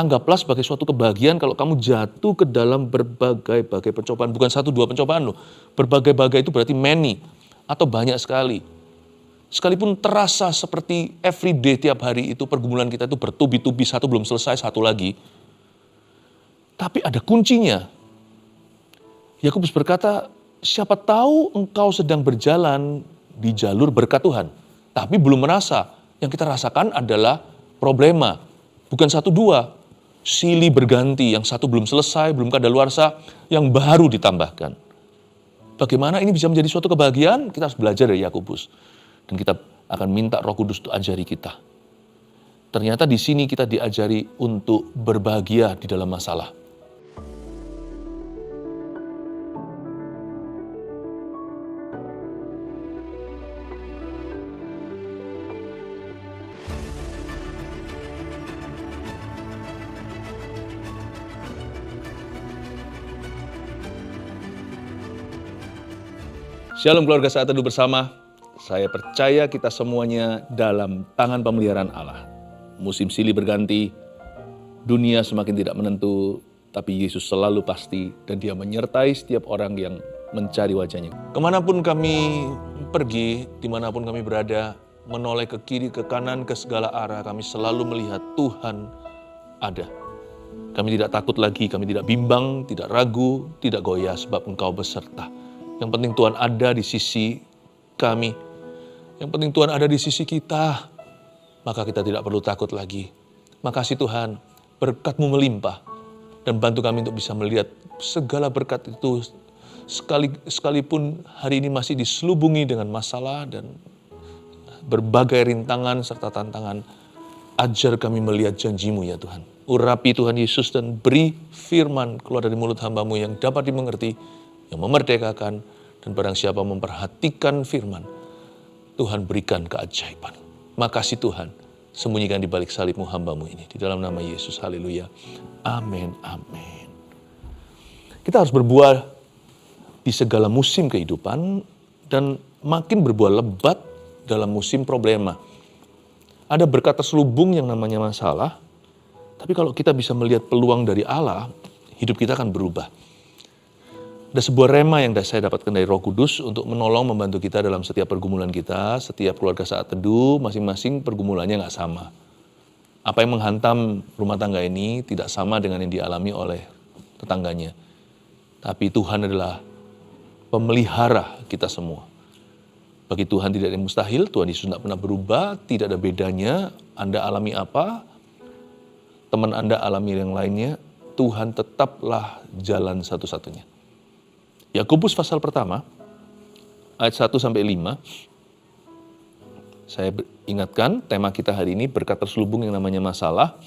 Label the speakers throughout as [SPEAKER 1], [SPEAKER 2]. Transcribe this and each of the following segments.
[SPEAKER 1] Anggaplah sebagai suatu kebahagiaan kalau kamu jatuh ke dalam berbagai-bagai pencobaan. Bukan 1-2 pencobaan loh. Berbagai-bagai itu berarti many atau banyak sekali. Sekalipun terasa seperti everyday tiap hari itu pergumulan kita itu bertubi-tubi, satu belum selesai, satu lagi. Tapi ada kuncinya. Yakobus berkata, siapa tahu engkau sedang berjalan di jalur berkat Tuhan. Tapi belum merasa. Yang kita rasakan adalah problema. Bukan 1-2. Silih berganti, yang satu belum selesai, belum kadaluarsa, yang baru ditambahkan. Bagaimana ini bisa menjadi suatu kebahagiaan? Kita harus belajar dari Yakobus. Dan kita akan minta Roh Kudus untuk ajari kita. Ternyata di sini kita diajari untuk berbahagia di dalam masalah. Shalom keluarga Saat Teduh Bersama. Saya percaya kita semuanya dalam tangan pemeliharaan Allah. Musim silih berganti, dunia semakin tidak menentu, tapi Yesus selalu pasti dan Dia menyertai setiap orang yang mencari wajahnya. Kemanapun kami pergi, dimanapun kami berada, menoleh ke kiri, ke kanan, ke segala arah, kami selalu melihat Tuhan ada. Kami tidak takut lagi, kami tidak bimbang, tidak ragu, tidak goyah sebab Engkau beserta. Yang penting Tuhan ada di sisi kami. Yang penting Tuhan ada di sisi kita. Maka kita tidak perlu takut lagi. Makasih Tuhan, berkat-Mu melimpah. Dan bantu kami untuk bisa melihat segala berkat itu. Sekalipun hari ini masih diselubungi dengan masalah dan berbagai rintangan serta tantangan. Ajar kami melihat janji-Mu ya Tuhan. Urapi Tuhan Yesus dan beri firman keluar dari mulut hamba-Mu yang dapat dimengerti, yang memerdekakan, dan barang siapa memperhatikan firman, Tuhan berikan keajaiban. Makasih Tuhan, sembunyikan di balik salib-Mu hamba-Mu ini. Di dalam nama Yesus, haleluya. Amin, amin. Kita harus berbuah di segala musim kehidupan dan makin berbuah lebat dalam musim problema. Ada berkat terselubung yang namanya masalah, tapi kalau kita bisa melihat peluang dari Allah, hidup kita akan berubah. Ada sebuah rema yang saya dapatkan dari Roh Kudus untuk menolong membantu kita dalam setiap pergumulan kita, setiap keluarga Saat Teduh, masing-masing pergumulannya nggak sama. Apa yang menghantam rumah tangga ini tidak sama dengan yang dialami oleh tetangganya. Tapi Tuhan adalah pemelihara kita semua. Bagi Tuhan tidak ada yang mustahil, Tuhan Yesus tidak pernah berubah, tidak ada bedanya. Anda alami apa, teman Anda alami yang lainnya, Tuhan tetaplah jalan satu-satunya. Yakobus pasal pertama, ayat 1-5, saya ingatkan tema kita hari ini berkat terselubung yang namanya masalah.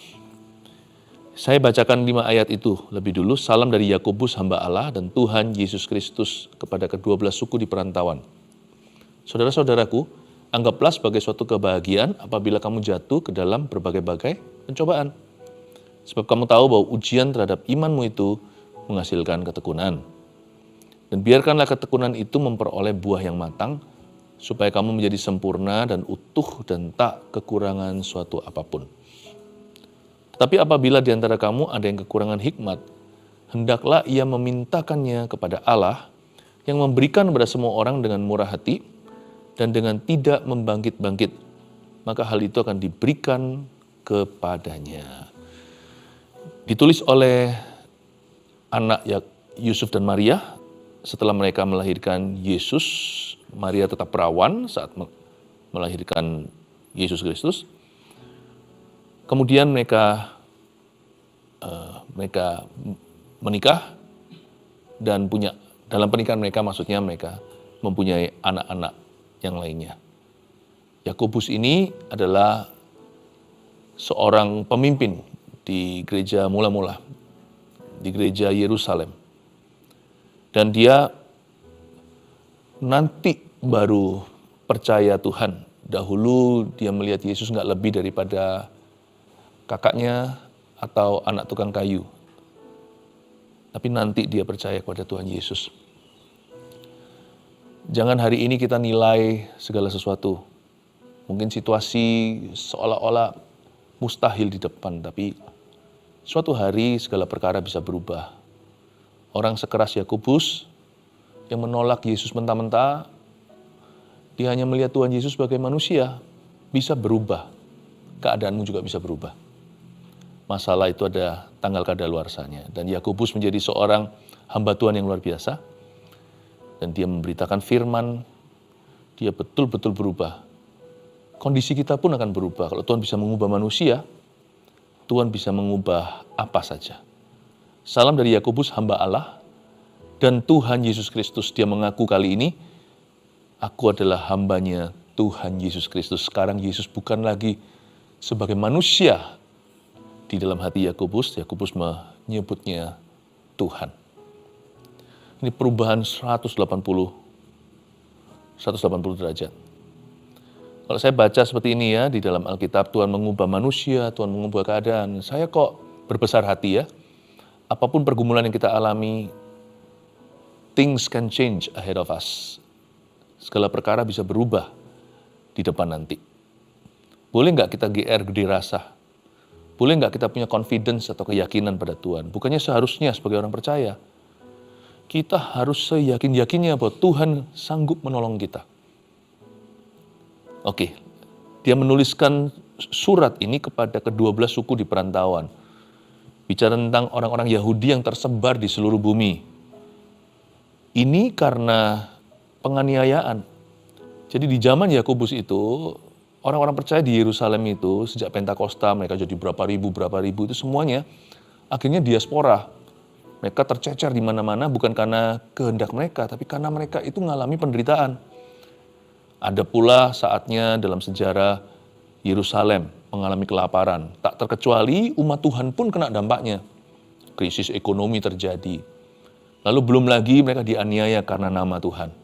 [SPEAKER 1] Saya bacakan 5 ayat itu lebih dulu. Salam dari Yakobus hamba Allah dan Tuhan Yesus Kristus kepada ke-12 suku di perantauan. Saudara-saudaraku, anggaplah sebagai suatu kebahagiaan apabila kamu jatuh ke dalam berbagai-bagai pencobaan. Sebab kamu tahu bahwa ujian terhadap imanmu itu menghasilkan ketekunan. Dan biarkanlah ketekunan itu memperoleh buah yang matang, supaya kamu menjadi sempurna dan utuh dan tak kekurangan suatu apapun. Tetapi apabila di antara kamu ada yang kekurangan hikmat, hendaklah ia memintakannya kepada Allah, yang memberikan kepada semua orang dengan murah hati, dan dengan tidak membangkit-bangkit, maka hal itu akan diberikan kepadanya. Ditulis oleh anak Yusuf dan Maria. Setelah mereka melahirkan Yesus, Maria tetap perawan saat melahirkan Yesus Kristus. Kemudian mereka menikah dan dalam pernikahan mereka maksudnya mereka mempunyai anak-anak yang lainnya. Yakobus ini adalah seorang pemimpin di gereja mula-mula, di gereja Yerusalem. Dan dia nanti baru percaya Tuhan. Dahulu dia melihat Yesus nggak lebih daripada kakaknya atau anak tukang kayu. Tapi nanti dia percaya kepada Tuhan Yesus. Jangan hari ini kita nilai segala sesuatu. Mungkin situasi seolah-olah mustahil di depan, tapi Suatu hari segala perkara bisa berubah. Orang sekeras Yakobus yang menolak Yesus mentah-mentah, dia hanya melihat Tuhan Yesus sebagai manusia, bisa berubah. Keadaanmu juga bisa berubah. Masalah itu ada tanggal kadaluarsanya. Dan Yakobus menjadi seorang hamba Tuhan yang luar biasa. Dan dia memberitakan firman, dia betul-betul berubah. Kondisi kita pun akan berubah. Kalau Tuhan bisa mengubah manusia, Tuhan bisa mengubah apa saja. Salam dari Yakobus, hamba Allah, dan Tuhan Yesus Kristus. Dia mengaku kali ini, aku adalah hambanya Tuhan Yesus Kristus. Sekarang Yesus bukan lagi sebagai manusia di dalam hati Yakobus. Yakobus menyebutnya Tuhan. Ini perubahan 180 derajat. Kalau saya baca seperti ini ya, di dalam Alkitab, Tuhan mengubah manusia, Tuhan mengubah keadaan. Saya kok berbesar hati ya. Apapun pergumulan yang kita alami, things can change ahead of us. Segala perkara bisa berubah di depan nanti. Boleh nggak kita GR gede rasa? Boleh nggak kita punya confidence atau keyakinan pada Tuhan? Bukannya seharusnya sebagai orang percaya, kita harus seyakin-yakinnya bahwa Tuhan sanggup menolong kita. Oke, dia menuliskan surat ini kepada ke-12 suku di perantauan. Bicara tentang orang-orang Yahudi yang tersebar di seluruh bumi. Ini karena penganiayaan. Jadi di zaman Yakobus itu, orang-orang percaya di Yerusalem itu, sejak Pentakosta mereka jadi berapa ribu itu semuanya, akhirnya diaspora. Mereka tercecer di mana-mana bukan karena kehendak mereka, tapi karena mereka itu mengalami penderitaan. Ada pula saatnya dalam sejarah Yerusalem mengalami kelaparan. Tak terkecuali umat Tuhan pun kena dampaknya. Krisis ekonomi terjadi. Lalu belum lagi mereka dianiaya karena nama Tuhan.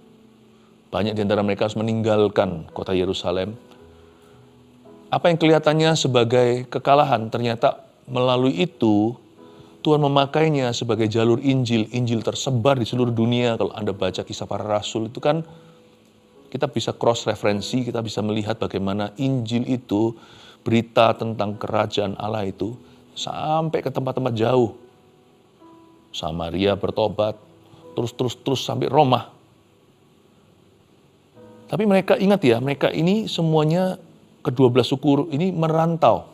[SPEAKER 1] Banyak di antara mereka harus meninggalkan kota Yerusalem. Apa yang kelihatannya sebagai kekalahan, ternyata melalui itu Tuhan memakainya sebagai jalur Injil. Injil tersebar di seluruh dunia. Kalau Anda baca kisah para rasul itu kan, kita bisa cross-referensi, kita bisa melihat bagaimana Injil itu, berita tentang kerajaan Allah itu, sampai ke tempat-tempat jauh. Samaria bertobat, terus sampai Roma. Tapi mereka ingat ya, mereka ini semuanya ke-12 suku ini merantau.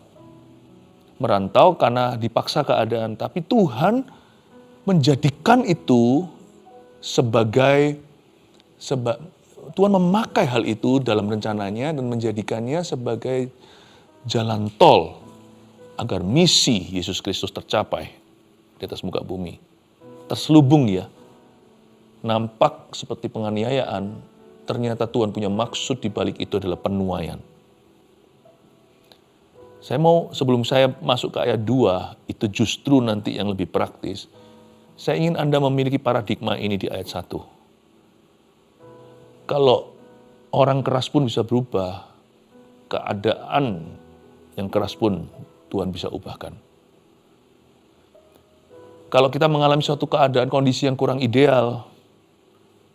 [SPEAKER 1] Merantau karena dipaksa keadaan, tapi Tuhan menjadikan itu Tuhan memakai hal itu dalam rencananya dan menjadikannya sebagai jalan tol agar misi Yesus Kristus tercapai di atas muka bumi. Terselubung ya, nampak seperti penganiayaan, ternyata Tuhan punya maksud di balik itu adalah penuaian. Saya mau sebelum saya masuk ke ayat 2, itu justru nanti yang lebih praktis. Saya ingin Anda memiliki paradigma ini di ayat 1. Kalau orang keras pun bisa berubah, keadaan yang keras pun Tuhan bisa ubahkan. Kalau kita mengalami suatu keadaan kondisi yang kurang ideal,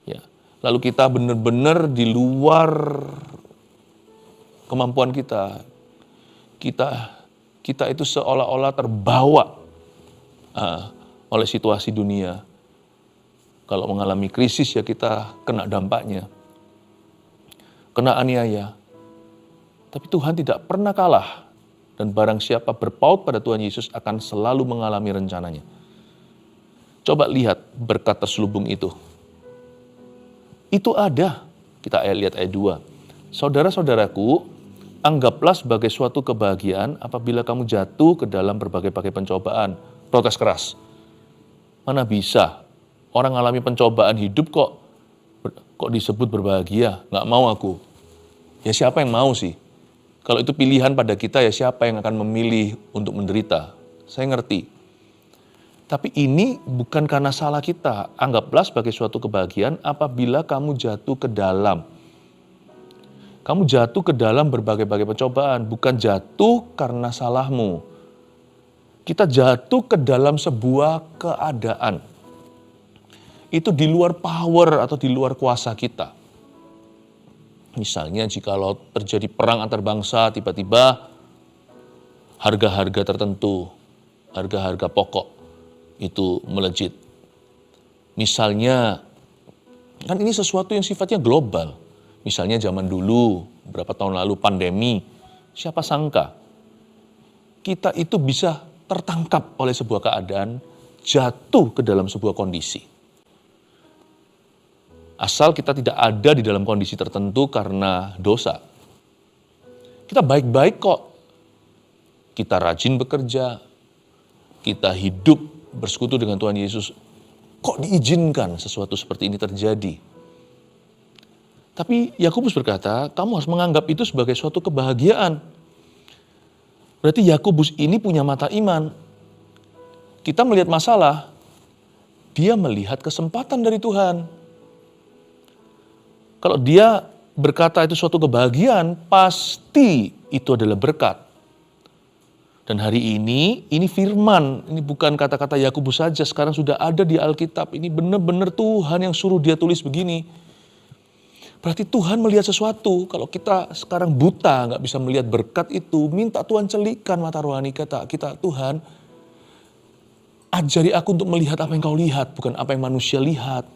[SPEAKER 1] ya, lalu kita benar-benar di luar kemampuan kita itu seolah-olah terbawa oleh situasi dunia. Kalau mengalami krisis ya kita kena dampaknya. Kena aniaya. Tapi Tuhan tidak pernah kalah. Dan barang siapa berpaut pada Tuhan Yesus akan selalu mengalami rencananya. Coba lihat berkat terselubung itu. Itu ada. Kita lihat ayat 2. Saudara-saudaraku, anggaplah sebagai suatu kebahagiaan apabila kamu jatuh ke dalam berbagai-bagai pencobaan. Protes keras. Mana bisa? Orang alami pencobaan hidup kok disebut berbahagia? Nggak mau aku. Ya siapa yang mau sih? Kalau itu pilihan pada kita, ya siapa yang akan memilih untuk menderita? Saya ngerti. Tapi ini bukan karena salah kita. Anggaplah sebagai suatu kebahagiaan apabila kamu jatuh ke dalam. Kamu jatuh ke dalam berbagai-bagai pencobaan. Bukan jatuh karena salahmu. Kita jatuh ke dalam sebuah keadaan. Itu di luar power atau di luar kuasa kita. Misalnya jikalau terjadi perang antar bangsa, tiba-tiba harga-harga tertentu harga-harga pokok itu melejit. Misalnya, kan ini sesuatu yang sifatnya global. Misalnya zaman dulu, berapa tahun lalu pandemi, siapa sangka kita itu bisa tertangkap oleh sebuah keadaan, jatuh ke dalam sebuah kondisi. Asal kita tidak ada di dalam kondisi tertentu karena dosa. Kita baik-baik kok. Kita rajin bekerja, kita hidup bersekutu dengan Tuhan Yesus. Kok diizinkan sesuatu seperti ini terjadi? Tapi Yakobus berkata, kamu harus menganggap itu sebagai suatu kebahagiaan. Berarti Yakobus ini punya mata iman. Kita melihat masalah, dia melihat kesempatan dari Tuhan. Kalau dia berkata itu suatu kebahagiaan, pasti itu adalah berkat. Dan hari ini firman, ini bukan kata-kata Yakobus saja, sekarang sudah ada di Alkitab. Ini benar-benar Tuhan yang suruh dia tulis begini. Berarti Tuhan melihat sesuatu. Kalau kita sekarang buta, nggak bisa melihat berkat itu, minta Tuhan celikkan mata rohani kita. Tuhan, ajari aku untuk melihat apa yang kau lihat, bukan apa yang manusia lihat.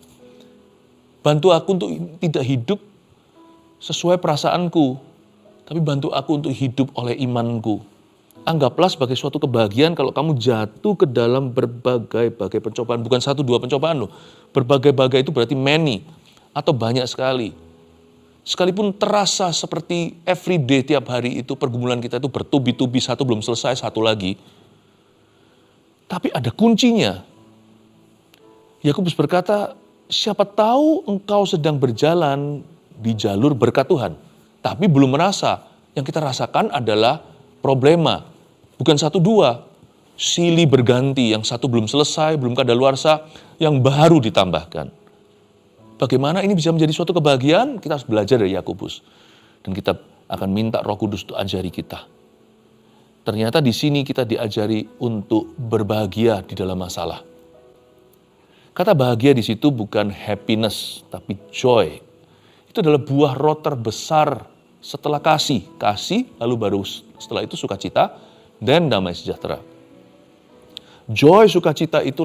[SPEAKER 1] Bantu aku untuk tidak hidup sesuai perasaanku, tapi bantu aku untuk hidup oleh imanku. Anggaplah sebagai suatu kebahagiaan kalau kamu jatuh ke dalam berbagai-bagai pencobaan. Bukan 1-2 pencobaan loh. Berbagai-bagai itu berarti many atau banyak sekali. Sekalipun terasa seperti everyday tiap hari itu pergumulan kita itu bertubi-tubi, satu belum selesai, satu lagi. Tapi ada kuncinya. Yakobus berkata, siapa tahu engkau sedang berjalan di jalur berkat Tuhan, tapi belum merasa. Yang kita rasakan adalah problema. Bukan 1-2, silih berganti, yang satu belum selesai, belum kadaluarsa, yang baru ditambahkan. Bagaimana ini bisa menjadi suatu kebahagiaan? Kita harus belajar dari Yakobus. Dan kita akan minta Roh Kudus untuk ajari kita. Ternyata di sini kita diajari untuk berbahagia di dalam masalah. Kata bahagia di situ bukan happiness, tapi joy. Itu adalah buah roh terbesar setelah kasih. Kasih, lalu baru setelah itu sukacita, dan damai sejahtera. Joy, sukacita itu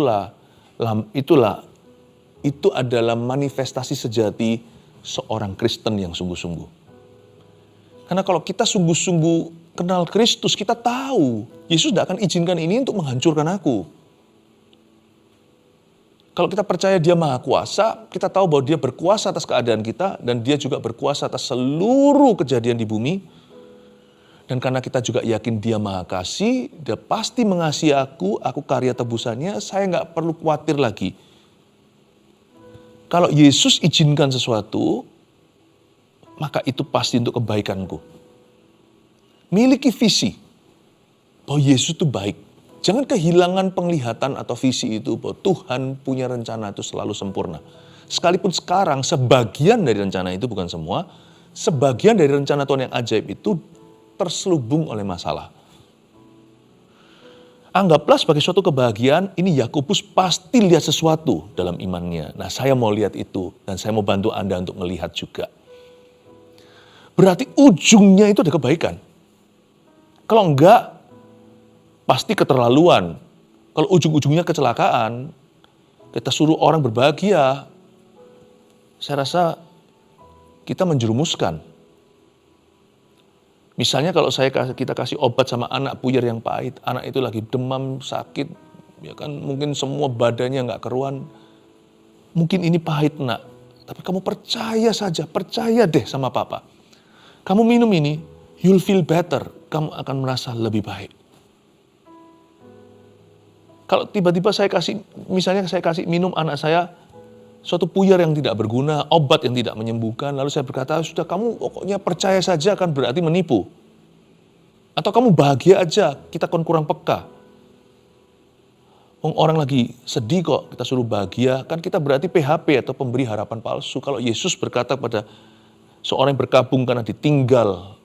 [SPEAKER 1] adalah manifestasi sejati seorang Kristen yang sungguh-sungguh. Karena kalau kita sungguh-sungguh kenal Kristus, kita tahu Yesus tidak akan izinkan ini untuk menghancurkan aku. Kalau kita percaya dia maha kuasa, kita tahu bahwa dia berkuasa atas keadaan kita, dan dia juga berkuasa atas seluruh kejadian di bumi. Dan karena kita juga yakin dia maha kasih, dia pasti mengasihi aku karya tebusannya, saya nggak perlu khawatir lagi. Kalau Yesus izinkan sesuatu, maka itu pasti untuk kebaikanku. Miliki visi bahwa Yesus itu baik. Jangan kehilangan penglihatan atau visi itu bahwa Tuhan punya rencana itu selalu sempurna. Sekalipun sekarang sebagian dari rencana itu, bukan semua, sebagian dari rencana Tuhan yang ajaib itu terselubung oleh masalah. Anggaplah sebagai suatu kebahagiaan, ini Yakobus pasti lihat sesuatu dalam imannya. Nah, saya mau lihat itu dan saya mau bantu Anda untuk melihat juga. Berarti ujungnya itu ada kebaikan. Kalau enggak, pasti keterlaluan. Kalau ujung-ujungnya kecelakaan, kita suruh orang berbahagia, saya rasa kita menjerumuskan. Misalnya kalau kita kasih obat sama anak puyer yang pahit, anak itu lagi demam, sakit, ya kan mungkin semua badannya nggak keruan. Mungkin ini pahit nak, tapi kamu percaya saja, percaya deh sama papa. Kamu minum ini, you'll feel better, kamu akan merasa lebih baik. Kalau tiba-tiba misalnya saya kasih minum anak saya suatu puyer yang tidak berguna, obat yang tidak menyembuhkan, lalu saya berkata, sudah kamu pokoknya percaya saja, kan berarti menipu. Atau kamu bahagia aja, kita kan kurang peka. Orang lagi sedih kok, kita suruh bahagia, kan kita berarti PHP atau pemberi harapan palsu. Kalau Yesus berkata pada seorang yang berkabung karena ditinggal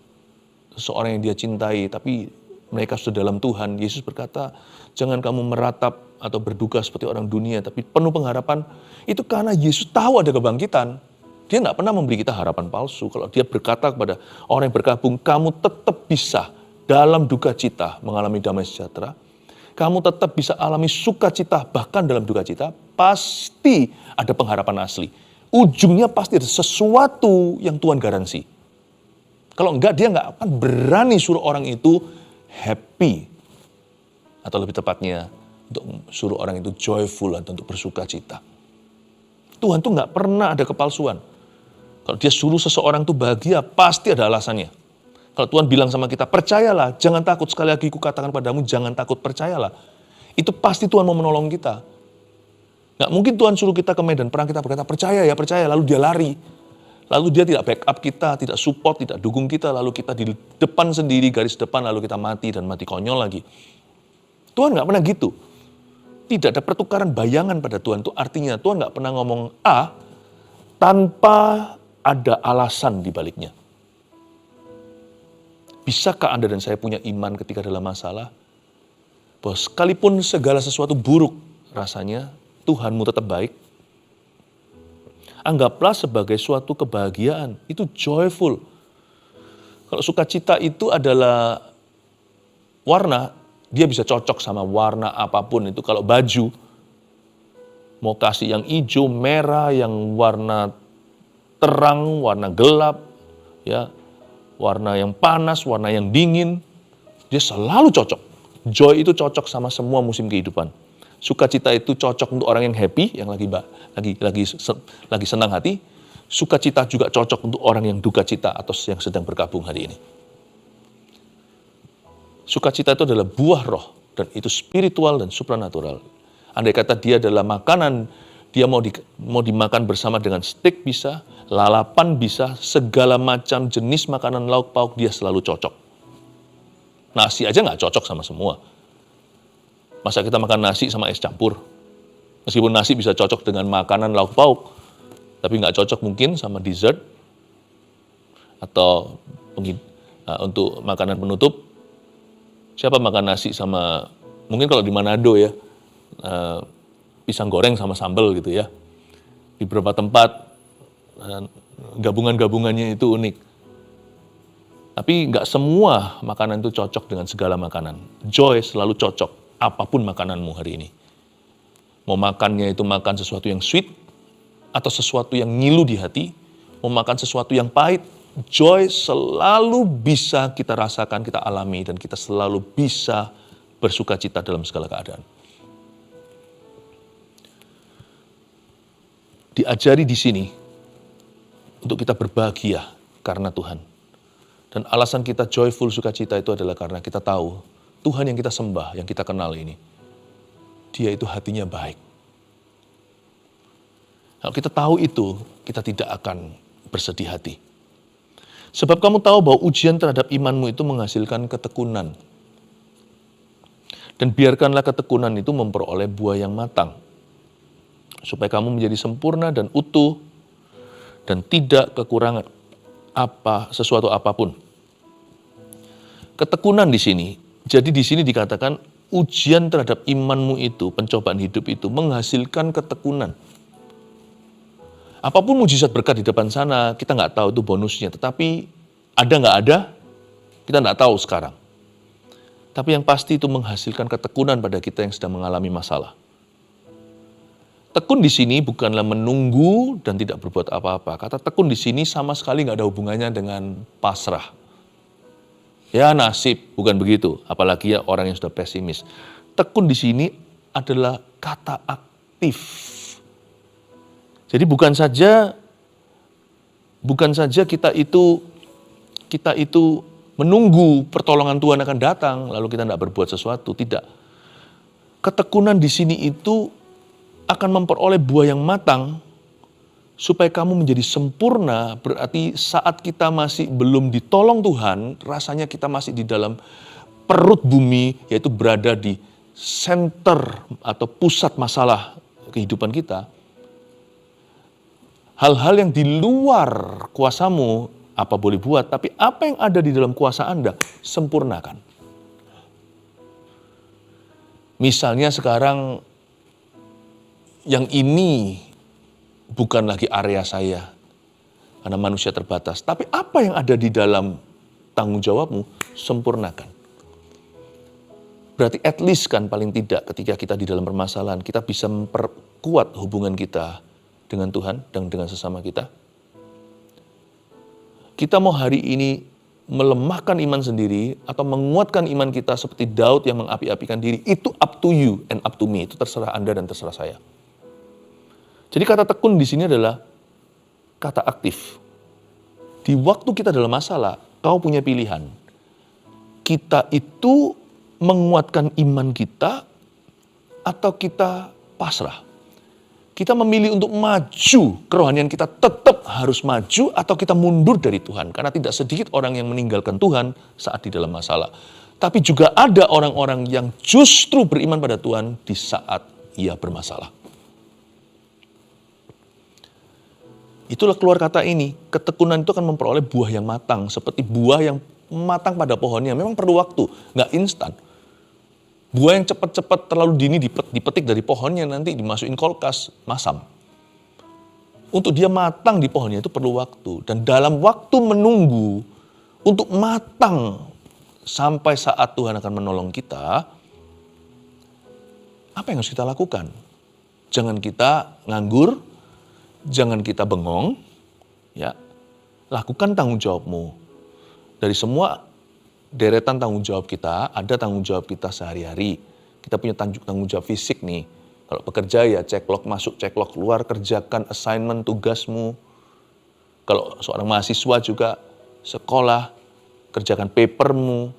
[SPEAKER 1] seorang yang dia cintai, tapi mereka sudah dalam Tuhan, Yesus berkata, jangan kamu meratap atau berduka seperti orang dunia, tapi penuh pengharapan. Itu karena Yesus tahu ada kebangkitan. Dia nggak pernah memberi kita harapan palsu. Kalau dia berkata kepada orang yang berkabung, kamu tetap bisa dalam duka cita mengalami damai sejahtera. kamu tetap bisa alami sukacita, bahkan dalam duka cita, pasti ada pengharapan asli. Ujungnya pasti ada sesuatu yang Tuhan garansi. Kalau enggak, dia enggak akan berani suruh orang itu happy. Atau lebih tepatnya, untuk suruh orang itu joyful atau untuk bersukacita. Tuhan tuh enggak pernah ada kepalsuan. Kalau dia suruh seseorang tuh bahagia, pasti ada alasannya. Kalau Tuhan bilang sama kita, percayalah, jangan takut. Sekali lagi ku katakan padamu, jangan takut, percayalah. Itu pasti Tuhan mau menolong kita. Nggak mungkin Tuhan suruh kita ke medan perang, kita berkata, percaya, lalu dia lari. Lalu dia tidak backup kita, tidak support, tidak dukung kita, lalu kita di depan sendiri, garis depan, lalu kita mati dan mati konyol lagi. Tuhan nggak pernah gitu. Tidak ada pertukaran bayangan pada Tuhan. Itu artinya Tuhan nggak pernah ngomong A tanpa ada alasan di baliknya. Bisakah Anda dan saya punya iman ketika dalam masalah? Bahwa sekalipun segala sesuatu buruk rasanya, Tuhanmu tetap baik. Anggaplah sebagai suatu kebahagiaan. Itu joyful. Kalau sukacita itu adalah warna, dia bisa cocok sama warna apapun. Itu kalau baju, mau kasih yang hijau, merah, yang warna terang, warna gelap, ya, warna yang panas, warna yang dingin, dia selalu cocok. Joy itu cocok sama semua musim kehidupan. Sukacita itu cocok untuk orang yang happy, yang lagi senang hati. Sukacita juga cocok untuk orang yang duka cita atau yang sedang berkabung hari ini. Sukacita itu adalah buah roh dan itu spiritual dan supranatural. Andai kata dia adalah makanan, dia mau dimakan bersama dengan steak bisa, lalapan bisa, segala macam jenis makanan lauk pauk dia selalu cocok. Nasi aja nggak cocok sama semua. Masa kita makan nasi sama es campur? Meskipun nasi bisa cocok dengan makanan lauk pauk, tapi nggak cocok mungkin sama dessert atau untuk makanan penutup. Siapa makan nasi sama, mungkin kalau di Manado ya, pisang goreng sama sambal gitu ya. Di beberapa tempat gabungan-gabungannya itu unik. Tapi nggak semua makanan itu cocok dengan segala makanan. Joy selalu cocok apapun makananmu hari ini. Mau makannya itu makan sesuatu yang sweet atau sesuatu yang ngilu di hati, mau makan sesuatu yang pahit, joy selalu bisa kita rasakan, kita alami, dan kita selalu bisa bersukacita dalam segala keadaan. Diajari di sini untuk kita berbahagia karena Tuhan. Dan alasan kita joyful sukacita itu adalah karena kita tahu Tuhan yang kita sembah, yang kita kenal ini, Dia itu hatinya baik. Kalau kita tahu itu, kita tidak akan bersedih hati. Sebab kamu tahu bahwa ujian terhadap imanmu itu menghasilkan ketekunan. Dan biarkanlah ketekunan itu memperoleh buah yang matang. Supaya kamu menjadi sempurna dan utuh dan tidak kekurangan sesuatu apapun. Ketekunan di sini, jadi di sini dikatakan ujian terhadap imanmu itu, pencobaan hidup itu menghasilkan ketekunan. Apapun mujizat berkat di depan sana, kita nggak tahu itu bonusnya. Tetapi ada nggak ada, kita nggak tahu sekarang. Tapi yang pasti itu menghasilkan ketekunan pada kita yang sedang mengalami masalah. Tekun di sini bukanlah menunggu dan tidak berbuat apa-apa. Kata tekun di sini sama sekali nggak ada hubungannya dengan pasrah. Ya nasib, bukan begitu. Apalagi ya orang yang sudah pesimis. Tekun di sini adalah kata aktif. Jadi bukan saja kita itu menunggu pertolongan Tuhan akan datang, lalu kita tidak berbuat sesuatu. Tidak. Ketekunan di sini itu akan memperoleh buah yang matang, supaya kamu menjadi sempurna. Berarti saat kita masih belum ditolong Tuhan, rasanya kita masih di dalam perut bumi, yaitu berada di center atau pusat masalah kehidupan kita. Hal-hal yang di luar kuasamu, apa boleh buat, tapi apa yang ada di dalam kuasa Anda, sempurnakan. Misalnya sekarang, yang ini bukan lagi area saya, karena manusia terbatas. Tapi apa yang ada di dalam tanggung jawabmu, sempurnakan. Berarti at least kan paling tidak ketika kita di dalam permasalahan, kita bisa memperkuat hubungan kita dengan Tuhan dan dengan sesama kita. Kita mau hari ini melemahkan iman sendiri atau menguatkan iman kita seperti Daud yang mengapi-apikan diri, itu up to you and up to me. Itu terserah Anda dan terserah saya. Jadi kata tekun di sini adalah kata aktif. Di waktu kita dalam masalah, kau punya pilihan. Kita itu menguatkan iman kita atau kita pasrah. Kita memilih untuk maju, kerohanian kita tetap harus maju atau kita mundur dari Tuhan. Karena tidak sedikit orang yang meninggalkan Tuhan saat di dalam masalah. Tapi juga ada orang-orang yang justru beriman pada Tuhan di saat ia bermasalah. Itulah keluar kata ini, ketekunan itu akan memperoleh buah yang matang. Seperti buah yang matang pada pohonnya, memang perlu waktu, nggak instan. Buah yang cepat-cepat terlalu dini dipetik dari pohonnya, nanti dimasukin kulkas, masam. Untuk dia matang di pohonnya itu perlu waktu. Dan dalam waktu menunggu untuk matang sampai saat Tuhan akan menolong kita, apa yang harus kita lakukan? Jangan kita nganggur, jangan kita bengong, ya. Lakukan tanggung jawabmu. Dari semua deretan tanggung jawab kita, ada tanggung jawab kita sehari-hari. Kita punya tanggung jawab fisik nih. Kalau bekerja ya cek log masuk, cek log keluar, kerjakan assignment tugasmu. Kalau seorang mahasiswa juga sekolah, kerjakan papermu.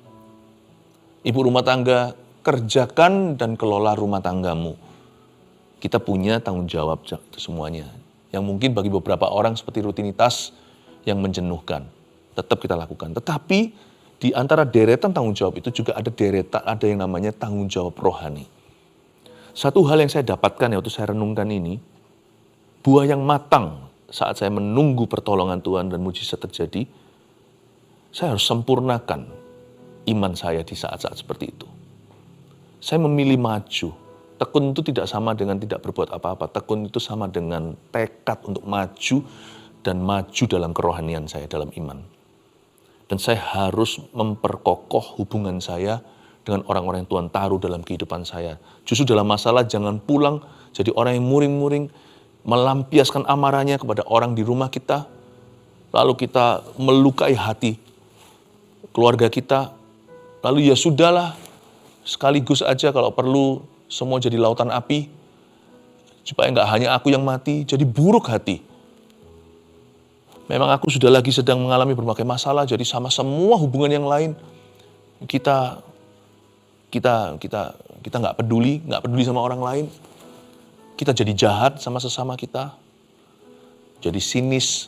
[SPEAKER 1] Ibu rumah tangga, kerjakan dan kelola rumah tanggamu. Kita punya tanggung jawab itu semuanya. Yang mungkin bagi beberapa orang seperti rutinitas yang menjenuhkan. Tetap kita lakukan. Tetapi di antara deretan tanggung jawab itu juga ada yang namanya tanggung jawab rohani. Satu hal yang saya dapatkan waktu saya renungkan ini, buah yang matang saat saya menunggu pertolongan Tuhan dan mujizat terjadi, saya harus sempurnakan iman saya di saat-saat seperti itu. Saya memilih maju. Tekun itu tidak sama dengan tidak berbuat apa-apa. Tekun itu sama dengan tekad untuk maju dan maju dalam kerohanian saya, dalam iman. Dan saya harus memperkokoh hubungan saya dengan orang-orang yang Tuhan taruh dalam kehidupan saya. Justru dalam masalah jangan pulang jadi orang yang muring-muring, melampiaskan amarahnya kepada orang di rumah kita, lalu kita melukai hati keluarga kita, lalu ya sudahlah, sekaligus aja kalau perlu semua jadi lautan api, supaya nggak hanya aku yang mati, jadi buruk hati. Memang aku sudah lagi sedang mengalami berbagai masalah, jadi sama semua hubungan yang lain kita nggak peduli sama orang lain. Kita jadi jahat sama sesama kita, jadi sinis,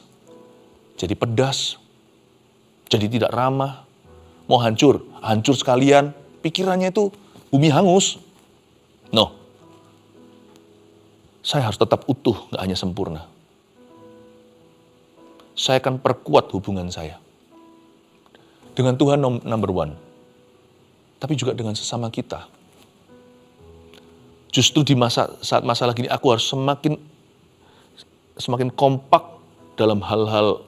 [SPEAKER 1] jadi pedas, jadi tidak ramah, mau hancur sekalian. Pikirannya itu bumi hangus. No, saya harus tetap utuh, nggak hanya sempurna. Saya akan perkuat hubungan saya dengan Tuhan number one, tapi juga dengan sesama kita. Justru di saat masalah gini, aku harus semakin kompak dalam hal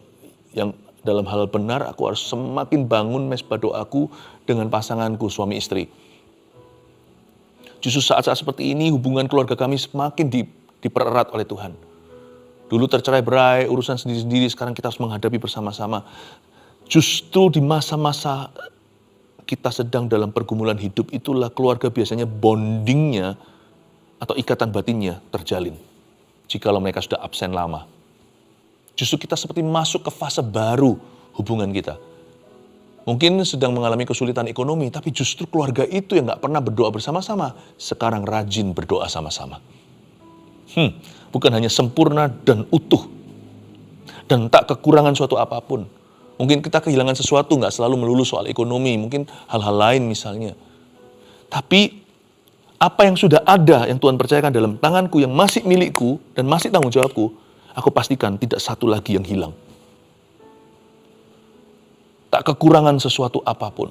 [SPEAKER 1] benar. Aku harus semakin bangun mesbah doaku dengan pasanganku, suami istri. Justru saat-saat seperti ini, hubungan keluarga kami semakin dipererat oleh Tuhan. Dulu tercerai-berai, urusan sendiri-sendiri, sekarang kita harus menghadapi bersama-sama. Justru di masa-masa kita sedang dalam pergumulan hidup, itulah keluarga biasanya bondingnya atau ikatan batinnya terjalin. Jikalau mereka sudah absen lama. Justru kita seperti masuk ke fase baru hubungan kita. Mungkin sedang mengalami kesulitan ekonomi, tapi justru keluarga itu yang gak pernah berdoa bersama-sama, sekarang rajin berdoa sama-sama. Bukan hanya sempurna dan utuh, dan tak kekurangan suatu apapun. Mungkin kita kehilangan sesuatu, gak selalu melulu soal ekonomi, mungkin hal-hal lain misalnya. Tapi apa yang sudah ada, yang Tuhan percayakan dalam tanganku, yang masih milikku dan masih tanggung jawabku, aku pastikan tidak satu lagi yang hilang. Tak kekurangan sesuatu apapun.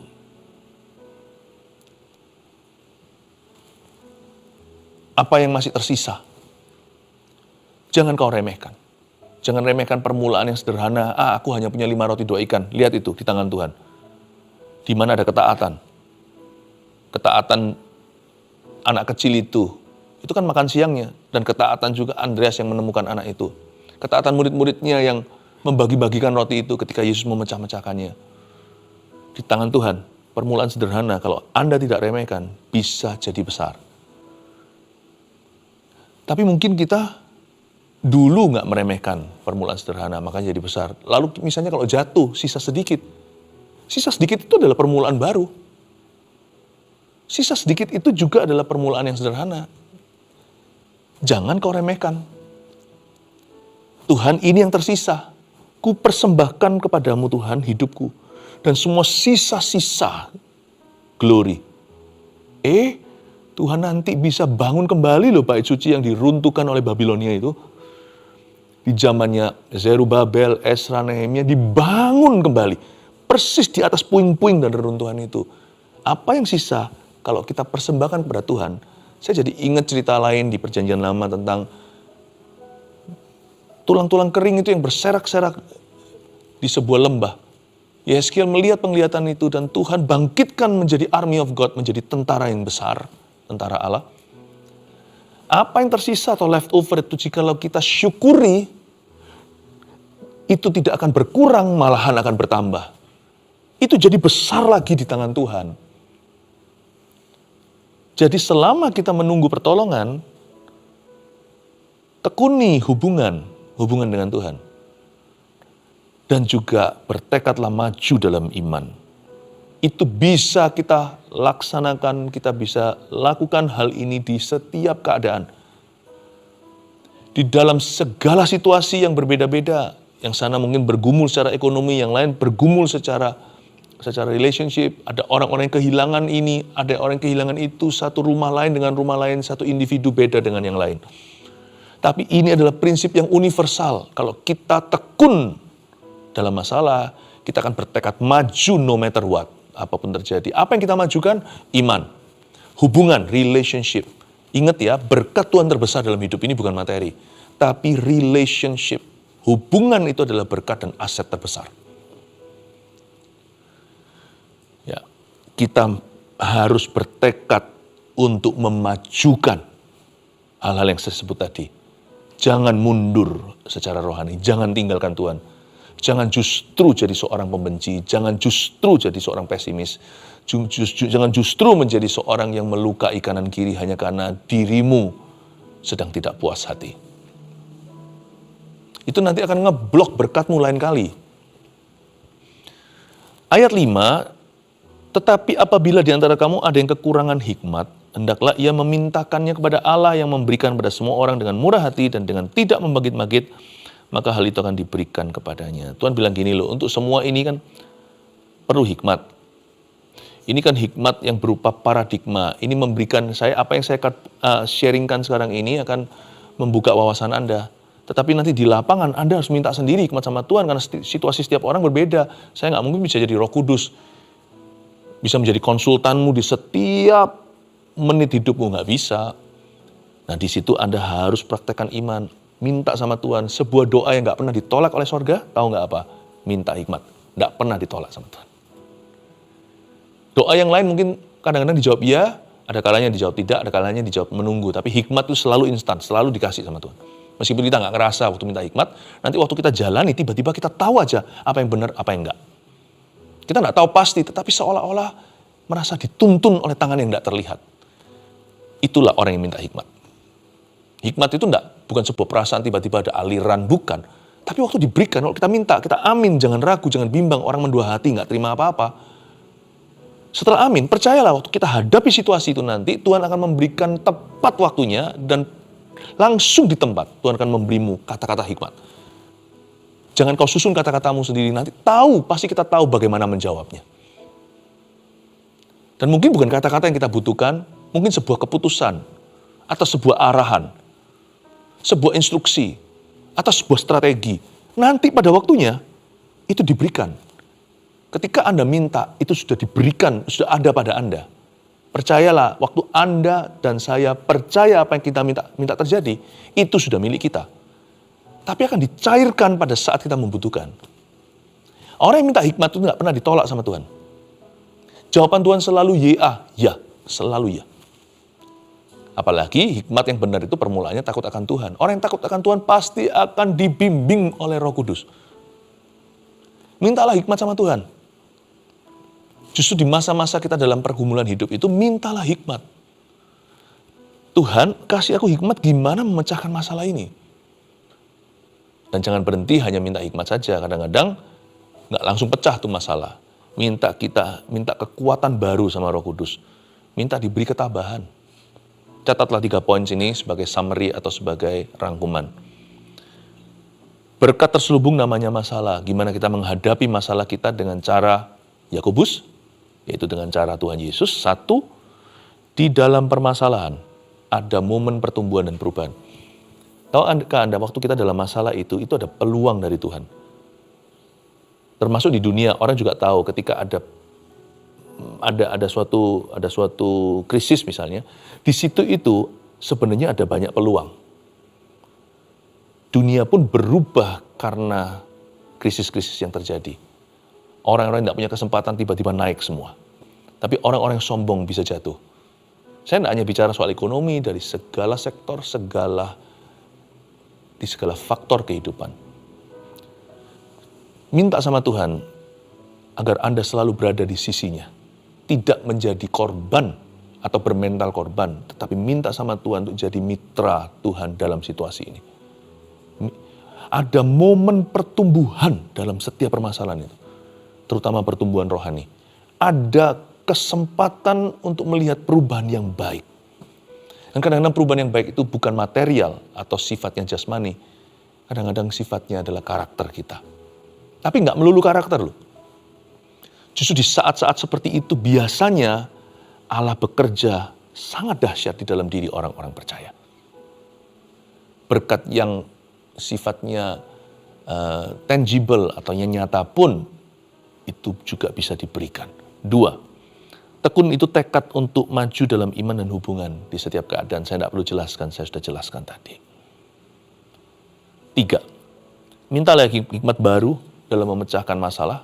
[SPEAKER 1] Apa yang masih tersisa, jangan kau remehkan. Jangan remehkan permulaan yang sederhana. Aku hanya punya 5 roti 2 ikan. Lihat itu di tangan Tuhan. Di mana ada ketaatan. ketaatan anak kecil itu kan makan siangnya. Dan ketaatan juga Andreas yang menemukan anak itu. Ketaatan murid-muridnya yang membagi-bagikan roti itu ketika Yesus memecah-mecahkannya. Di tangan Tuhan, permulaan sederhana kalau Anda tidak remehkan, bisa jadi besar. Tapi mungkin kita dulu nggak meremehkan permulaan sederhana, makanya jadi besar. Lalu misalnya kalau jatuh, sisa sedikit itu adalah permulaan baru. Sisa sedikit itu juga adalah permulaan yang sederhana. Jangan kau remehkan. Tuhan, ini yang tersisa. Ku persembahkan kepadamu Tuhan hidupku. Dan semua sisa-sisa glory. Tuhan nanti bisa bangun kembali loh bait suci yang diruntuhkan oleh Babilonia itu. Di zamannya Zerubabel, Esra, Nehemia dibangun kembali. Persis di atas puing-puing dan reruntuhan itu. Apa yang sisa kalau kita persembahkan kepada Tuhan? Saya jadi ingat cerita lain di Perjanjian Lama tentang tulang-tulang kering itu yang berserak-serak di sebuah lembah. Yehezkiel melihat penglihatan itu dan Tuhan bangkitkan menjadi army of God, menjadi tentara yang besar, tentara Allah. Apa yang tersisa atau leftover itu jikalau kita syukuri, itu tidak akan berkurang, malahan akan bertambah. Itu jadi besar lagi di tangan Tuhan. Jadi selama kita menunggu pertolongan, tekuni hubungan dengan Tuhan. Dan juga bertekadlah maju dalam iman. Itu bisa kita laksanakan, kita bisa lakukan hal ini di setiap keadaan. Di dalam segala situasi yang berbeda-beda. Yang sana mungkin bergumul secara ekonomi, yang lain bergumul secara relationship. Ada orang-orang yang kehilangan ini, ada orang yang kehilangan itu, satu rumah lain dengan rumah lain, satu individu beda dengan yang lain. Tapi ini adalah prinsip yang universal. Kalau kita tekun dalam masalah, kita akan bertekad maju no matter what. Apapun terjadi. Apa yang kita majukan? Iman. Hubungan, relationship. Ingat ya, berkat Tuhan terbesar dalam hidup ini bukan materi. Tapi relationship. Hubungan itu adalah berkat dan aset terbesar. Ya, kita harus bertekad untuk memajukan hal-hal yang saya sebut tadi. Jangan mundur secara rohani, jangan tinggalkan Tuhan. Jangan justru jadi seorang pembenci, jangan justru jadi seorang pesimis, jangan justru menjadi seorang yang melukai kanan kiri hanya karena dirimu sedang tidak puas hati. Itu nanti akan ngeblok berkatmu lain kali. Ayat 5, tetapi apabila di antara kamu ada yang kekurangan hikmat, hendaklah ia memintakannya kepada Allah yang memberikan pada semua orang dengan murah hati dan dengan tidak membagit-bagit, maka hal itu akan diberikan kepadanya. Tuhan bilang gini loh, untuk semua ini kan perlu hikmat. Ini kan hikmat yang berupa paradigma. Ini memberikan saya, apa yang saya sharingkan sekarang ini akan membuka wawasan Anda. Tetapi nanti di lapangan Anda harus minta sendiri hikmat sama Tuhan, karena situasi setiap orang berbeda. Saya nggak mungkin bisa jadi Roh Kudus, bisa menjadi konsultanmu di setiap menit hidupmu, nggak bisa. Nah di situ Anda harus praktekkan iman. Minta sama Tuhan, sebuah doa yang gak pernah ditolak oleh sorga, tahu gak apa? Minta hikmat, gak pernah ditolak sama Tuhan. Doa yang lain mungkin kadang-kadang dijawab iya, ada kalanya dijawab tidak, ada kalanya dijawab menunggu. Tapi hikmat itu selalu instan, selalu dikasih sama Tuhan. Meskipun kita gak ngerasa waktu minta hikmat, nanti waktu kita jalani tiba-tiba kita tahu aja apa yang benar, apa yang enggak. Kita gak tahu pasti, tetapi seolah-olah merasa dituntun oleh tangan yang gak terlihat. Itulah orang yang minta hikmat. Hikmat itu bukan sebuah perasaan tiba-tiba ada aliran, bukan. Tapi waktu diberikan, kalau kita minta, kita amin, jangan ragu, jangan bimbang. Orang mendua hati, gak terima apa-apa. Setelah amin, percayalah waktu kita hadapi situasi itu nanti, Tuhan akan memberikan tepat waktunya dan langsung di tempat Tuhan akan memberimu kata-kata hikmat. Jangan kau susun kata-katamu sendiri, nanti pasti kita tahu bagaimana menjawabnya. Dan mungkin bukan kata-kata yang kita butuhkan, mungkin sebuah keputusan, atau sebuah arahan, sebuah instruksi, atau sebuah strategi. Nanti pada waktunya, itu diberikan. Ketika Anda minta, itu sudah diberikan, sudah ada pada Anda. Percayalah, waktu Anda dan saya percaya apa yang kita minta terjadi, itu sudah milik kita. Tapi akan dicairkan pada saat kita membutuhkan. Orang yang minta hikmat itu tidak pernah ditolak sama Tuhan. Jawaban Tuhan selalu ya, Selalu ya. Apalagi hikmat yang benar itu permulaannya takut akan Tuhan. Orang yang takut akan Tuhan pasti akan dibimbing oleh Roh Kudus. Mintalah hikmat sama Tuhan. Justru di masa-masa kita dalam pergumulan hidup itu, mintalah hikmat. Tuhan, kasih aku hikmat gimana memecahkan masalah ini. Dan jangan berhenti hanya minta hikmat saja. Kadang-kadang nggak langsung pecah tuh masalah. Minta kekuatan baru sama Roh Kudus. Minta diberi ketabahan. Catatlah 3 poin sini sebagai summary atau sebagai rangkuman. Berkat terselubung namanya masalah. Gimana kita menghadapi masalah kita dengan cara Yakobus, yaitu dengan cara Tuhan Yesus. 1, di dalam permasalahan ada momen pertumbuhan dan perubahan. Tahukah Anda waktu kita dalam masalah itu ada peluang dari Tuhan. Termasuk di dunia, orang juga tahu ketika ada suatu krisis misalnya, di situ itu sebenarnya ada banyak peluang. Dunia pun berubah karena krisis-krisis yang terjadi. Orang-orang yang tidak punya kesempatan tiba-tiba naik semua. Tapi orang-orang yang sombong bisa jatuh. Saya tidak hanya bicara soal ekonomi, dari segala sektor, di segala faktor kehidupan. Minta sama Tuhan agar Anda selalu berada di sisinya. Tidak menjadi korban atau bermental korban, tetapi minta sama Tuhan untuk jadi mitra Tuhan dalam situasi ini. Ada momen pertumbuhan dalam setiap permasalahan itu, terutama pertumbuhan rohani. Ada kesempatan untuk melihat perubahan yang baik. Dan kadang-kadang perubahan yang baik itu bukan material atau sifatnya jasmani. Kadang-kadang sifatnya adalah karakter kita. Tapi nggak melulu karakter loh. Justru di saat-saat seperti itu biasanya Allah bekerja sangat dahsyat di dalam diri orang-orang percaya. Berkat yang sifatnya tangible atau yang nyata pun itu juga bisa diberikan. 2, tekun itu tekad untuk maju dalam iman dan hubungan di setiap keadaan. Saya tidak perlu jelaskan, saya sudah jelaskan tadi. 3, mintalah hikmat baru dalam memecahkan masalah.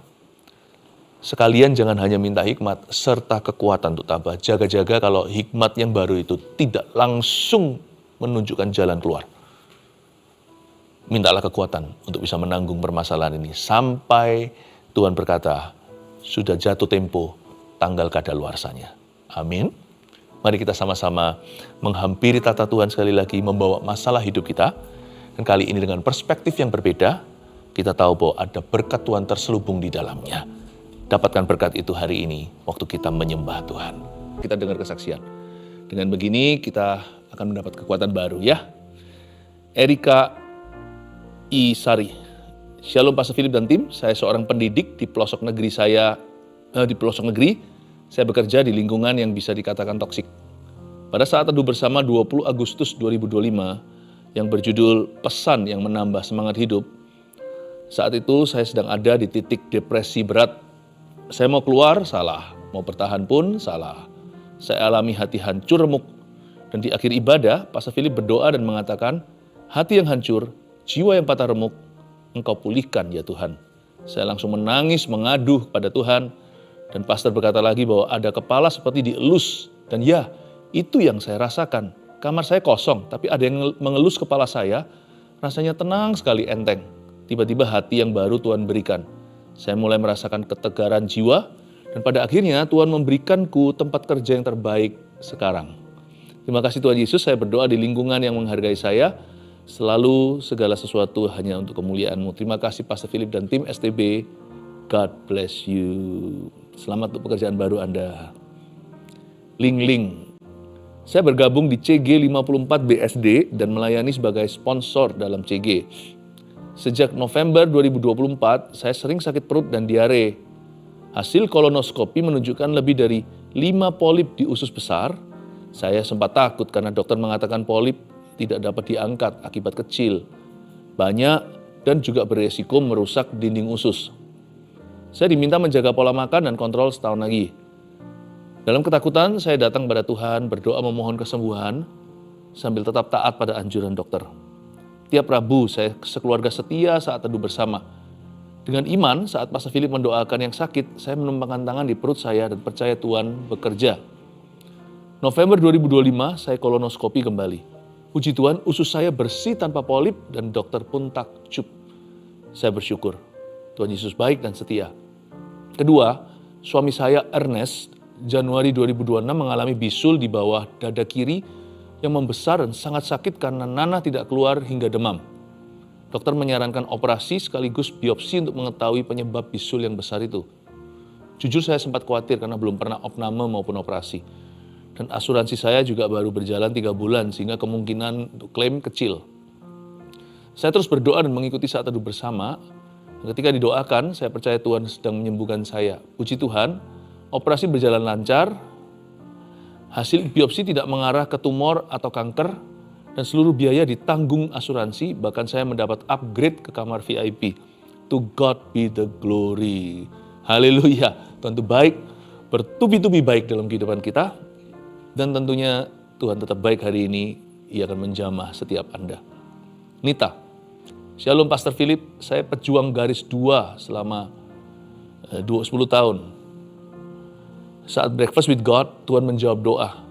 [SPEAKER 1] Sekalian jangan hanya minta hikmat, serta kekuatan untuk tabah. Jaga-jaga kalau hikmat yang baru itu tidak langsung menunjukkan jalan keluar. Mintalah kekuatan untuk bisa menanggung permasalahan ini. Sampai Tuhan berkata, sudah jatuh tempo, tanggal kadaluarsanya. Amin. Mari kita sama-sama menghampiri tata Tuhan sekali lagi, membawa masalah hidup kita. Dan kali ini dengan perspektif yang berbeda, kita tahu bahwa ada berkat Tuhan terselubung di dalamnya. Dapatkan berkat itu hari ini, waktu kita menyembah Tuhan. Kita dengar kesaksian. Dengan begini kita akan mendapat kekuatan baru ya. Erika Isari. Shalom Pastor Philip dan tim, saya seorang pendidik di pelosok negeri saya bekerja di lingkungan yang bisa dikatakan toksik. Pada saat teduh bersama 20 Agustus 2025 yang berjudul Pesan yang Menambah Semangat Hidup, saat itu saya sedang ada di titik depresi berat. Saya mau keluar, salah. Mau bertahan pun, salah. Saya alami hati hancur remuk. Dan di akhir ibadah, Pastor Philip berdoa dan mengatakan, hati yang hancur, jiwa yang patah remuk, Engkau pulihkan ya Tuhan. Saya langsung menangis, mengaduh kepada Tuhan. Dan pastor berkata lagi bahwa ada kepala seperti dielus. Dan ya, itu yang saya rasakan. Kamar saya kosong, tapi ada yang mengelus kepala saya. Rasanya tenang sekali, enteng. Tiba-tiba hati yang baru Tuhan berikan. Saya mulai merasakan ketegaran jiwa. Dan pada akhirnya Tuhan memberikanku tempat kerja yang terbaik sekarang. Terima kasih Tuhan Yesus, saya berdoa di lingkungan yang menghargai saya. Selalu segala sesuatu hanya untuk kemuliaan-Mu. Terima kasih Pastor Philip dan tim STB. God bless you. Selamat untuk pekerjaan baru Anda. Ling. Saya bergabung di CG 54 BSD dan melayani sebagai sponsor dalam CG. Sejak November 2024, saya sering sakit perut dan diare. Hasil kolonoskopi menunjukkan lebih dari 5 polip di usus besar. Saya sempat takut karena dokter mengatakan polip tidak dapat diangkat akibat kecil, banyak, dan juga beresiko merusak dinding usus. Saya diminta menjaga pola makan dan kontrol setahun lagi. Dalam ketakutan, saya datang pada Tuhan, berdoa memohon kesembuhan, sambil tetap taat pada anjuran dokter. Tiap Rabu, saya sekeluarga setia saat teduh bersama. Dengan iman, saat Pastor Philip mendoakan yang sakit, saya menumpangkan tangan di perut saya dan percaya Tuhan bekerja. November 2025 saya kolonoskopi kembali. Puji Tuhan, usus saya bersih tanpa polip dan dokter pun takjub. Saya bersyukur. Tuhan Yesus baik dan setia. Kedua, suami saya Ernest Januari 2026 mengalami bisul di bawah dada kiri yang membesar dan sangat sakit karena nanah tidak keluar hingga demam. Dokter menyarankan operasi sekaligus biopsi untuk mengetahui penyebab bisul yang besar itu. Jujur saya sempat khawatir karena belum pernah opname maupun operasi. Dan asuransi saya juga baru berjalan 3 bulan sehingga kemungkinan untuk klaim kecil. Saya terus berdoa dan mengikuti saat teduh bersama. Ketika didoakan, saya percaya Tuhan sedang menyembuhkan saya. Puji Tuhan, operasi berjalan lancar. Hasil biopsi tidak mengarah ke tumor atau kanker. Dan seluruh biaya ditanggung asuransi. Bahkan saya mendapat upgrade ke kamar VIP. To God be the glory. Haleluya. Tuhan itu baik, bertubi-tubi baik dalam kehidupan kita. Dan tentunya Tuhan tetap baik hari ini, Ia akan menjamah setiap Anda. Nita, Shalom Pastor Philip, saya pejuang garis 2 selama 10 tahun. Saat breakfast with God, Tuhan menjawab doa.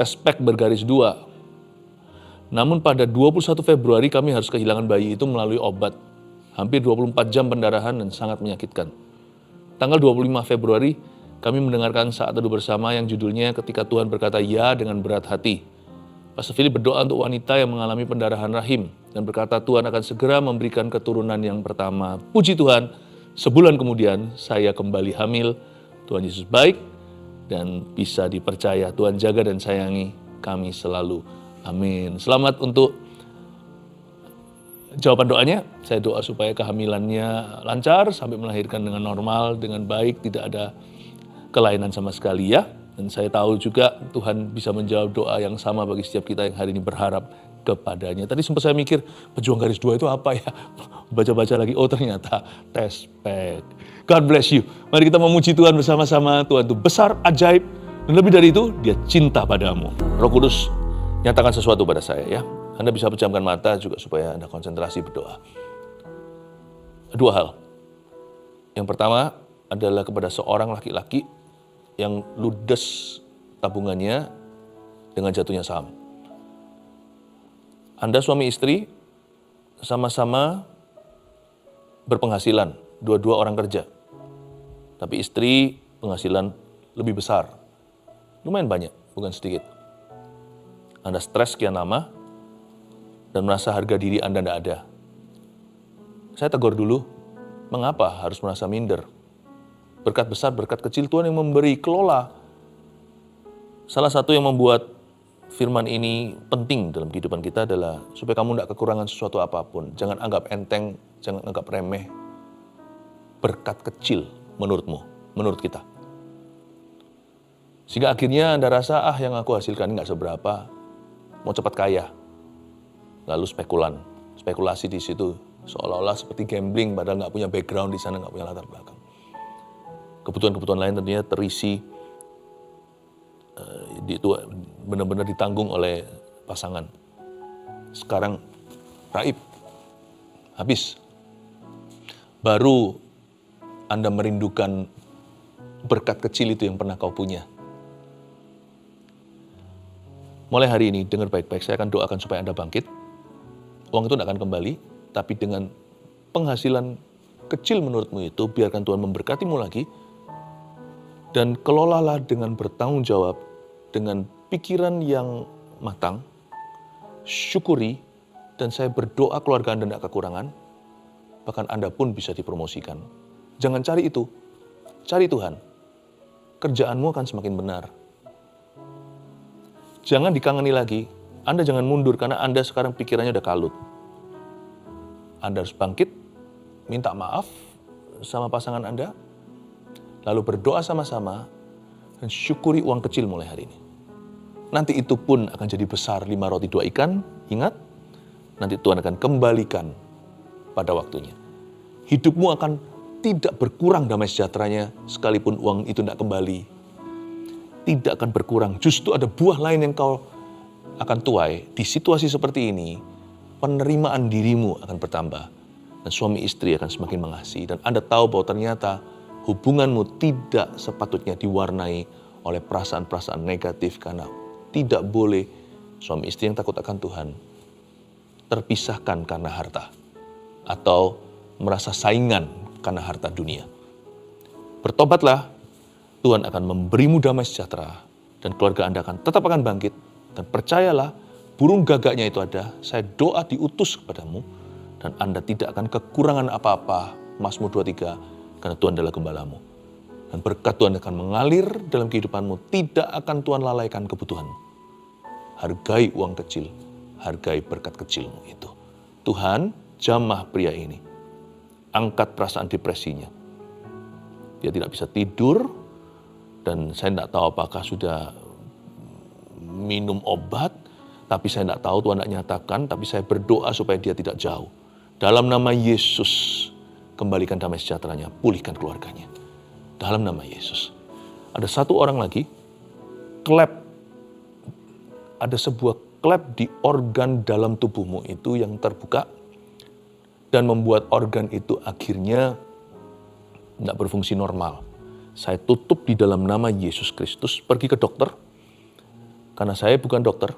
[SPEAKER 1] Pespek bergaris 2. Namun pada 21 Februari kami harus kehilangan bayi itu melalui obat. Hampir 24 jam pendarahan dan sangat menyakitkan. Tanggal 25 Februari, kami mendengarkan saat teduh bersama yang judulnya Ketika Tuhan Berkata Ya dengan Berat Hati. Pastor Philip berdoa untuk wanita yang mengalami pendarahan rahim dan berkata Tuhan akan segera memberikan keturunan yang pertama. Puji Tuhan, sebulan kemudian saya kembali hamil. Tuhan Yesus baik dan bisa dipercaya. Tuhan jaga dan sayangi kami selalu. Amin. Selamat untuk jawaban doanya. Saya doa supaya kehamilannya lancar sampai melahirkan dengan normal, dengan baik, tidak ada kelainan sama sekali ya. Dan saya tahu juga Tuhan bisa menjawab doa yang sama bagi setiap kita yang hari ini berharap kepadanya. Tadi sempat saya mikir, pejuang garis 2 itu apa ya? Baca-baca lagi, oh ternyata tespek. God bless you. Mari kita memuji Tuhan bersama-sama. Tuhan itu besar, ajaib, dan lebih dari itu, Dia cinta padamu. Roh Kudus, nyatakan sesuatu pada saya ya. Anda bisa pejamkan mata juga supaya Anda konsentrasi berdoa. 2 hal. Yang pertama adalah kepada seorang laki-laki yang ludes tabungannya dengan jatuhnya saham. Anda suami istri sama-sama berpenghasilan, dua-dua orang kerja. Tapi istri penghasilan lebih besar, lumayan banyak, bukan sedikit. Anda stres sekian lama dan merasa harga diri Anda tidak ada. Saya tegur dulu, mengapa harus merasa minder? Berkat besar, berkat kecil Tuhan yang memberi, kelola. Salah satu yang membuat firman ini penting dalam kehidupan kita adalah supaya kamu tidak kekurangan sesuatu apapun. Jangan anggap enteng, jangan anggap remeh. Berkat kecil menurutmu, menurut kita. Sehingga akhirnya Anda rasa, yang aku hasilkan ini nggak seberapa, mau cepat kaya. Lalu spekulasi di situ. Seolah-olah seperti gambling, padahal nggak punya background di sana, nggak punya latar belakang. Kebutuhan-kebutuhan lain tentunya terisi, itu benar-benar ditanggung oleh pasangan. Sekarang raib, habis. Baru Anda merindukan berkat kecil itu yang pernah kau punya. Mulai hari ini, dengar baik-baik, saya akan doakan supaya Anda bangkit. Uang itu tidak akan kembali, tapi dengan penghasilan kecil menurutmu itu, biarkan Tuhan memberkatimu lagi. Dan kelolalah dengan bertanggung jawab, dengan pikiran yang matang, syukuri, dan saya berdoa keluarga Anda tidak kekurangan, bahkan Anda pun bisa dipromosikan. Jangan cari itu, cari Tuhan. Kerjaanmu akan semakin benar. Jangan dikangeni lagi, Anda jangan mundur karena Anda sekarang pikirannya udah kalut. Anda harus bangkit, minta maaf sama pasangan Anda, lalu berdoa sama-sama, dan syukuri uang kecil mulai hari ini. Nanti itu pun akan jadi besar, 5 roti 2 ikan, ingat, nanti Tuhan akan kembalikan pada waktunya. Hidupmu akan tidak berkurang damai sejahteranya, sekalipun uang itu tidak kembali. Tidak akan berkurang, justru ada buah lain yang kau akan tuai. Di situasi seperti ini, penerimaan dirimu akan bertambah, dan suami istri akan semakin mengasihi. Dan Anda tahu bahwa ternyata hubunganmu tidak sepatutnya diwarnai oleh perasaan-perasaan negatif, karena tidak boleh suami istri yang takut akan Tuhan terpisahkan karena harta atau merasa saingan karena harta dunia. Bertobatlah, Tuhan akan memberimu damai sejahtera dan keluarga Anda akan bangkit. Dan percayalah, burung gagaknya itu ada, saya doa diutus kepadamu dan Anda tidak akan kekurangan apa-apa. Mazmur 23, karena Tuhan adalah gembalamu. Dan berkat Tuhan akan mengalir dalam kehidupanmu, tidak akan Tuhan lalaikan kebutuhanmu. Hargai uang kecil, hargai berkat kecilmu itu. Tuhan jamah pria ini, angkat perasaan depresinya. Dia tidak bisa tidur, dan saya tidak tahu apakah sudah minum obat, tapi saya tidak tahu, Tuhan tidak nyatakan, tapi saya berdoa supaya dia tidak jauh. Dalam nama Yesus, kembalikan damai sejahteranya, pulihkan keluarganya. Dalam nama Yesus. Ada satu orang lagi, klep. Ada sebuah klep di organ dalam tubuhmu itu yang terbuka dan membuat organ itu akhirnya tidak berfungsi normal. Saya tutup di dalam nama Yesus Kristus, pergi ke dokter. Karena saya bukan dokter.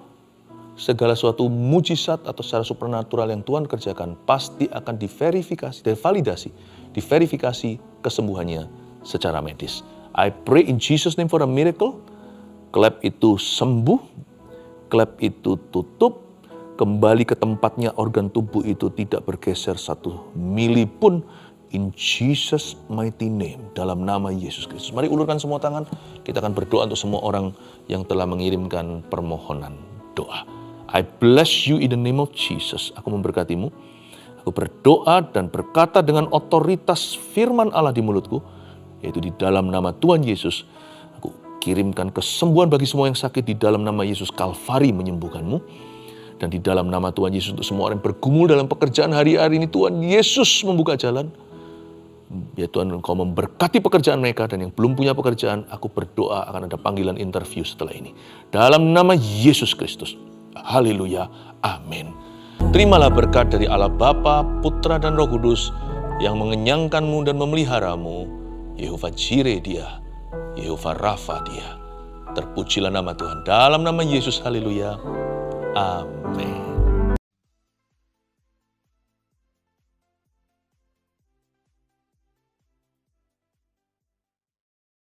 [SPEAKER 1] Segala suatu mujizat atau secara supernatural yang Tuhan kerjakan pasti akan diverifikasi, diverifikasi kesembuhannya secara medis. I pray in Jesus name for a miracle. Klep itu sembuh, klep itu tutup, kembali ke tempatnya, organ tubuh itu tidak bergeser 1 mili pun. In Jesus mighty name, dalam nama Yesus Kristus. Mari ulurkan semua tangan, kita akan berdoa untuk semua orang yang telah mengirimkan permohonan doa. I bless you in the name of Jesus. Aku memberkatimu. Aku berdoa dan berkata dengan otoritas firman Allah di mulutku, yaitu di dalam nama Tuhan Yesus. Aku kirimkan kesembuhan bagi semua yang sakit di dalam nama Yesus. Kalvari menyembuhkanmu. Dan di dalam nama Tuhan Yesus untuk semua orang yang bergumul dalam pekerjaan hari-hari ini, Tuhan Yesus membuka jalan. Ya Tuhan, Engkau memberkati pekerjaan mereka, dan yang belum punya pekerjaan, aku berdoa akan ada panggilan interview setelah ini. Dalam nama Yesus Kristus. Haleluya. Amin. Terimalah berkat dari Allah Bapa, Putra, dan Roh Kudus yang mengenyangkanmu dan memeliharamu. Yehova Jireh Dia, Yehova Rafa Dia. Terpujilah nama Tuhan. Dalam nama Yesus, haleluya. Amin.